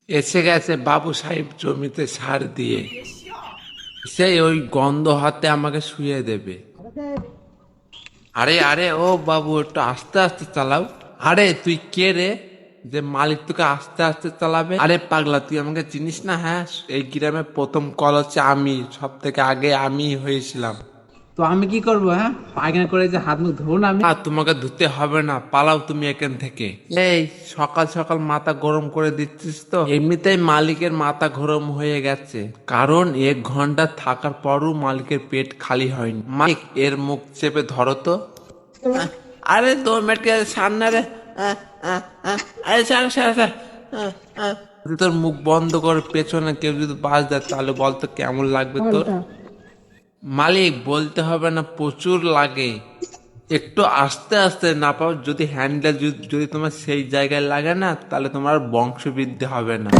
এসে গেছে বাবু সাহেব জমিতে সার দিয়ে। সেই ওই গন্ধ হাতে আমাকে শুয়ে দেবে। আরে আরে ও বাবু একটু আস্তে আস্তে চালাও। আরে তুই কে রে যে মালিক তোকে আস্তে আস্তে চালাবে? আরে পাগলা তুই আমাকে চিনিস না? হ্যাঁ, এই গ্রামে প্রথম কল হচ্ছে আমি, সব থেকে আগে আমি হয়েছিলাম। তো আমি কি করবো? হ্যাঁ, পায়খানা করে যে হাত মুখ ধোবো না আমি? আর তোমাকে ধুতে হবে না, পালাও তুমি এখান থেকে। এই সকাল সকাল মাথা গরম করে দিচ্ছিস তো? এমনিতেই মালিকের মাথা গরম হয়ে গেছে, কারণ 1 ঘন্টা থাকার পরও মালিকের পেট খালি হয়নি। মালিক এর মুখ চেপে ধরো তো। আরে 2 মিনিট সামনে রে। আরে স্যার স্যার স্যার। যদি তোর মুখ বন্ধ করে পেছনে কেউ যদি বাস দেয় তাহলে বলতো কেমন লাগবে তোর? মালিক বলতে হবে না, প্রচুর লাগে। একটু আস্তে আস্তে না পাও, যদি হ্যান্ডেল যদি তোমার সেই জায়গায় লাগে না তাহলে তোমার বংশ বৃদ্ধি হবে না।